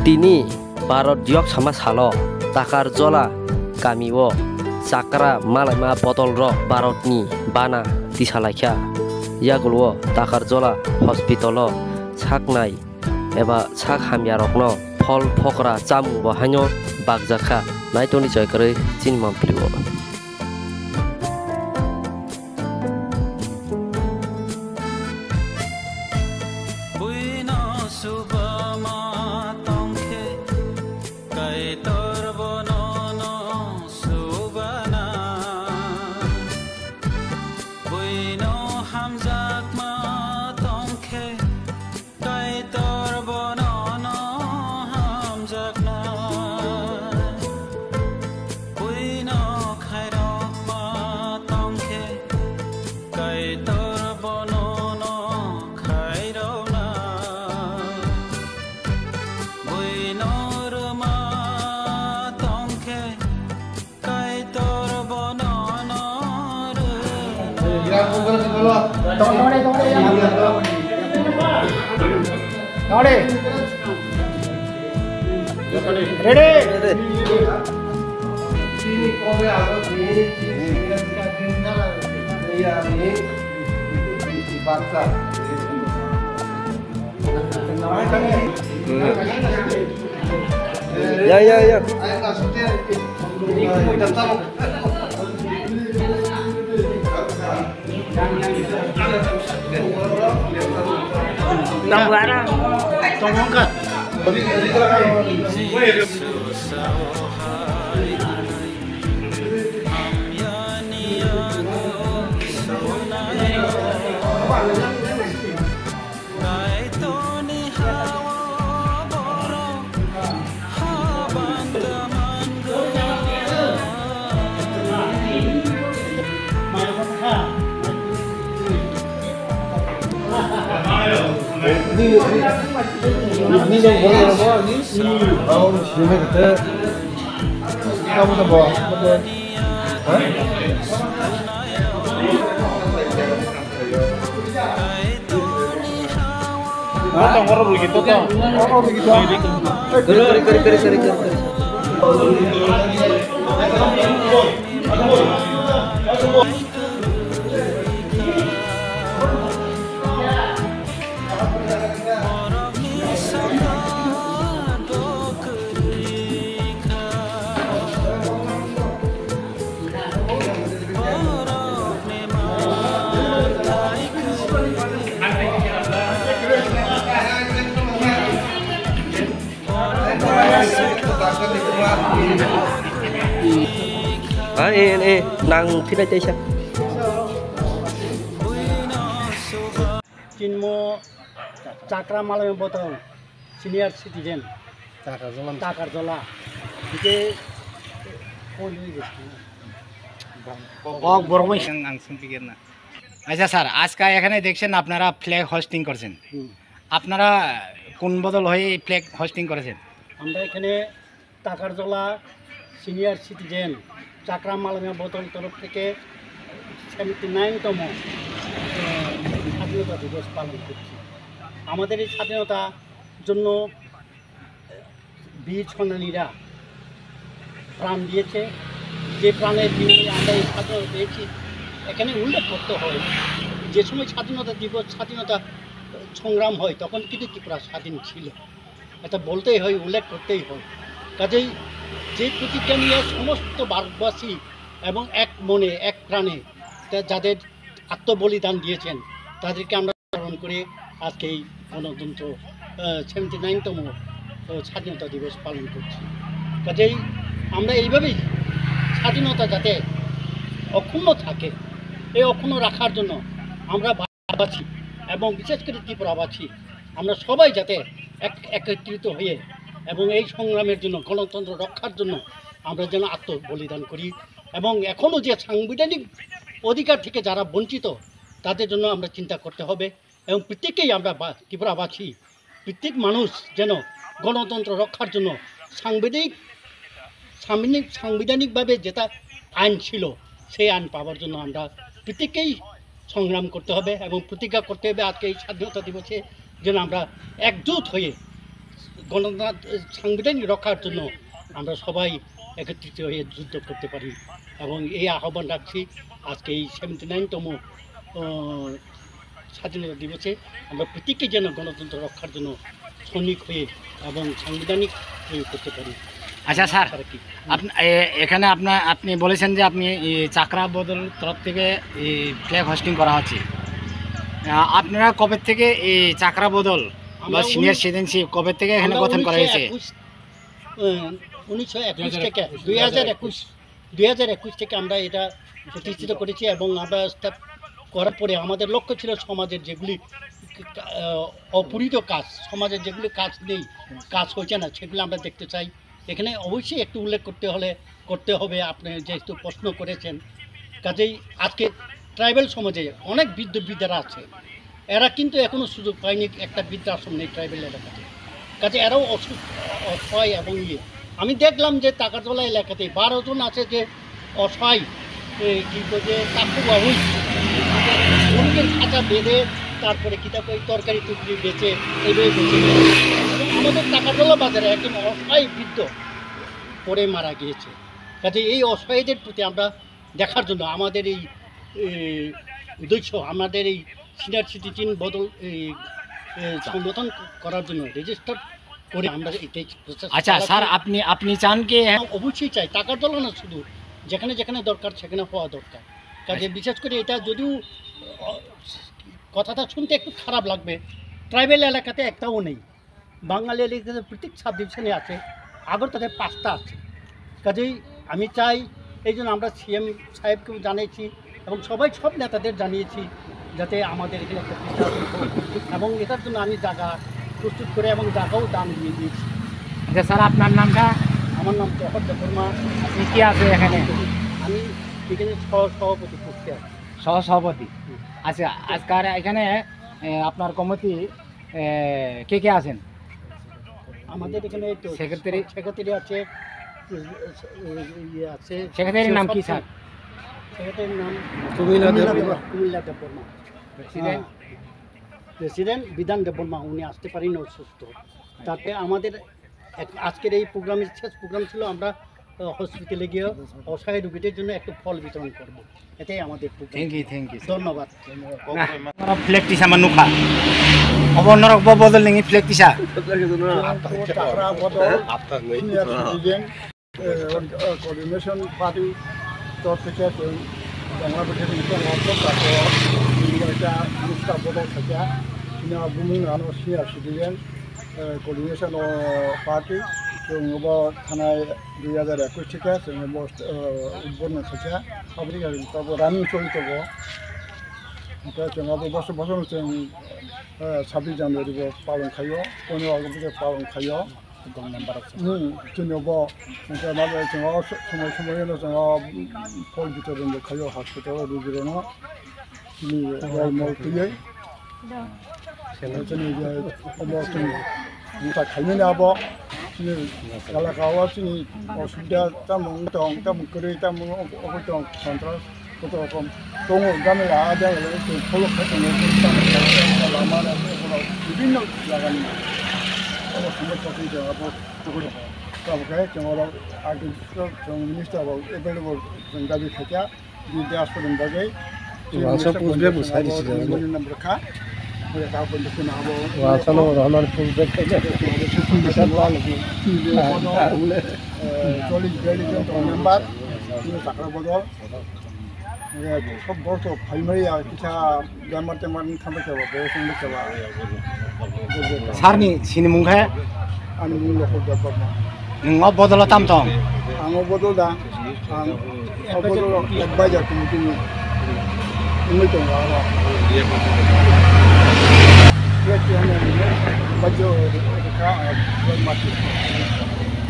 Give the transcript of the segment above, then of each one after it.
তিনি ভারত দিয়ক সামা সালো তাকার জলা গামিও চাকরা মালাইমা বদল র ভারতনি বানা দিসালাইখা ইয়াগুলো তাকার জলা হসপিটাল সাকনাই एबा sak hamya rokno phol phokra chamu bo hanyo bagjakha naitoni joykare chinmam pliwo buino subama tongkhe kai tor bonono subana buino hamjak ma tongkhe kai tor bonono hamjakna buino khairok ma tongkhe kai tor bonono khairona buino rma tongkhe kai tor bonono Ready? Ya. Tambara, tongongkat. Ini dong boleh apa? Ini oh sini kita kamu tak bawa betul? Hah? Ah, tongkor begitu toh? Oh begitu. Keri. Nang tidak cai siap. Cinmo cakra malam botol senior citizen. Takar jola. Itu আচ্ছা sir আজকে এখানে দেখছেন আপনারা flag hosting করছেন আপনারা কোন বদল হয়ে ফ্ল্যাগ হোস্টিং করেছেন আমরা এখানে টাকারজলা সিনিয়র সিটিজেন চাকরা মালামিয়া বোতল তরফ থেকে 79তম স্বাধীনতা দিবস পালন করছি আমাদের এই স্বাধীনতার জন্য বীর সেনানীরা প্রাণ দিয়েছে যে প্রাণের বিনিময়ে আমরা এই স্বাধীনতা পেয়েছি এখানে উল্লেখ করতে হয় যে সময় স্বাধীনতা দিবস স্বাধীনতা সংগ্রাম হয় তখন কিন্তু ত্রিপুরা স্বাধীন ছিল এটা বলতেই হয় উল্লেখ করতেই হয় কাজেই যে প্রতিজ্ঞা নিয়ে সমস্ত ভারতবাসী এবং এক মনে এক প্রাণে যাদের আত্মবলিদান দিয়েছেন তাদেরকে আমরা স্মরণ করে আজকে এই গণতন্ত্র 79তম স্বাধীনতা দিবস পালন করছি কাজেই আমরা এইভাবেই স্বাধীনতা যাতে অক্ষুণ্ণ থাকে এই অক্ষুণ্ণ রাখার জন্য আমরা ভারতবাসী এবং বিশেষ করে ত্রিপুরাবাসী আমরা সবাই যাতে একত্রিত হয়ে এবং এই সংগ্রামের জন্য গণতন্ত্র রক্ষার জন্য আমরা যেন আত্মবলিদান করি এবং এখনও যে সাংবিধানিক অধিকার থেকে যারা বঞ্চিত তাদের জন্য আমরা চিন্তা করতে হবে এবং প্রত্যেকেই আমরা ত্রিপুরাবাসী প্রত্যেক মানুষ যেন গণতন্ত্র রক্ষার জন্য সাংবিধানিকভাবে যেটা আইন ছিল সেই আইন পাওয়ার জন্য আমরা প্রত্যেকেই সংগ্রাম করতে হবে এবং প্রতিজ্ঞা করতে হবে আজকে এই স্বাধীনতা দিবসে যেন আমরা একজোট হয়ে গণতন্ত্র সাংবিধানিক রক্ষার জন্য আমরা সবাই একত্রিত হয়ে যুদ্ধ করতে পারি এবং এই আহ্বান রাখছি আজকে এই 79তম স্বাধীনতা দিবসে আমরা প্রত্যেকে যেন গণতন্ত্র রক্ষার জন্য সৈনিক হয়ে এবং সাংবিধানিক প্রয়োগ করতে পারি। আচ্ছা স্যার, আর কি এখানে আপনি বলেছেন যে আপনি চাকরা বদল তরফ থেকে ফ্ল্যাগ হোস্টিং করা হচ্ছে। আপনারা কবে থেকে এই চাকরা বদল বা সিনিয়র সিটিজেনশিপ কবে থেকে এখানে গঠন করা হয়েছে? 1921 থেকে 2021 থেকে আমরা এটা প্রতিষ্ঠিত করেছি এবং আমরা করার পরে আমাদের লক্ষ্য ছিল সমাজের যেগুলি অপূরিত কাজ, সমাজের যেগুলি কাজ নেই, কাজ হয়েছে না, সেগুলো আমরা দেখতে চাই। এখানে অবশ্যই একটু উল্লেখ করতে হবে আপনি যেহেতু প্রশ্ন করেছেন। কাজেই আজকে ট্রাইবাল সমাজে অনেক বৃদ্ধরা আছে, এরা কিন্তু এখনও সুযোগ পায়নি, একটা বৃদ্ধাশ্রম নেই ট্রাইবাল এলাকাতে। কাজে এরাও অসহায় এবং আমি দেখলাম যে টাকারতলা এলাকাতে 12 জন আছে যে অসহায়, কী বলছে কাকু বাবু মুরগির খাঁচা বেঁধে তারপরে কিতাব ওই তরকারি টুকরি বেচে এইভাবে বেঁচে এবং আমাদের টাকারতলা বাজারে একজন অসহায় বৃদ্ধ পরে মারা গিয়েছে। কাজে এই অসহায়দের প্রতি আমরা দেখার জন্য আমাদের এই উদ্দেশ্য, আমাদের এই সিনিয়র সিটিজেন বদল সংগঠন করার জন্য রেজিস্টার করে আমরা এটাই। আচ্ছা স্যার, আপনি চান কি? অবশ্যই চাই, টাকার দল না, শুধু যেখানে যেখানে দরকার সেখানে হওয়া দরকার। কাজে বিশেষ করে এটা যদিও কথাটা শুনতে একটু খারাপ লাগবে, ট্রাইবেল এলাকাতে একটাও নেই, বাঙালি এলাকাতে প্রত্যেক সাব ডিভিশনে আছে, আগরতলাতে 5টা আছে। কাজেই আমি চাই, এই জন্য আমরা সিএম সাহেবকেও জানিয়েছি এবং সব নেতাদের জানিয়েছি যাতে আমাদের এখানে একটা এবং এটার জন্য আমি জায়গা প্রস্তুত করে এবং জায়গাও দাম দিয়ে দিয়েছি। আচ্ছা স্যার, আপনার নামটা? আমার নাম জহর দেববর্মা। আপনি কি আছে এখানে? আমি এখানে সহসভাপতি পোস্টে আছি। সহসভাপতি। আচ্ছা, আজকাল এখানে আপনার কমিটি কে আছেন? আমাদের এখানে সেক্রেটারি আছে, আছে। সেক্রেটারির নাম কি স্যার? সেক্রেটারির নাম কুমিল্লা দেববর্মা। প্রেসিডেন্ট বিধান দেববর্মা, উনি আসতে পারেন অসুস্থ। তাতে আমাদের আজকের এই প্রোগ্রামের শেষ প্রোগ্রাম ছিল আমরা হসপিটালে গিয়ে অসহায় রোগীদের জন্য একটু ফল বিতরণ করব, এটাই আমাদের প্রোগ্রাম। থ্যাংক ইউ ধন্যবাদ। ফ্ল্যাগ টিসা আমার নুখা অবনরক বদল নেই ফ্ল্যাগ টিসা কোঅর্ডিনেশন পার্টি তরফ থেকে বাংলাদেশের নুখা বদল থেকে বুমুং সিনিয়র সিটিজেন কোঅর্ডিনেশন পার্টি जोंबो थानाय 2021 থেকে जोंबो उद्बोधन থেকে আফ্রিকার তব রানিং চলিতবো এটা जोंबो বছর বছর जों 26 জানুয়ারি পালন খাयो 15 আগস্ট পালন খাयो দম নাম্বার जोंबो जोंहा माबा जोंहा समायनो जोंहा फल बितरन खायो हस्पिटाल रुजुरनो नि मल फैयो जोंनि अबस्था मुथा खायनो आबो এলাকাও চিনি অসুবিধা তেমন দং তেমন করে তেমন অবদং সন্ত্রাস কত রকম দङ গামि আদা ফলো খাইতে লামা বিভিন্ন জায়গানি সমস্যাটি जोंहाबो गावबागाव जोंहा आर्टिफिशियल जों मिनिस्टार एभेलेबल जों दाबि खायथिया बिदि आसफोरनि बागै नाम्बारखा রহমান ফুল মেম্বার চাকরা বদল সব বড় ফাইমারি কিছু বেমার টেমার থামবে চাবা বড় সঙ্গে চাবা সারনি সিনি মুখে আমি মূল্য করতে পারবো নং বদল তাম তং আঙ বদল দা আং বদল অ্যাডভাইজার কমিটি নি তো আবা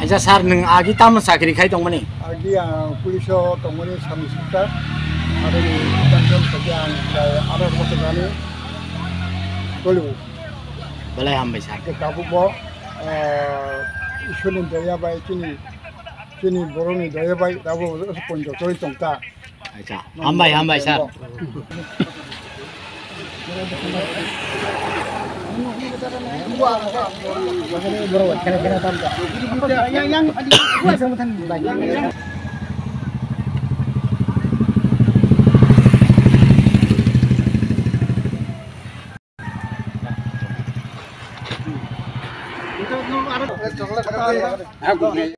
আচ্ছা স্যার নং আগি তাম চাকরি খাই দं माने आगे पुलिसाव दंमोन साब इन्सपेक्टर आरो पेन्सन खायथिया आरो बोसोरानो गलिबो बलाय हामबाय सार दाबो इसोरनि दयाबाय जोंनि बर'नि दयाबाय दाबो पन्जाबनि दंता আচ্ছা हामबाय सार Itu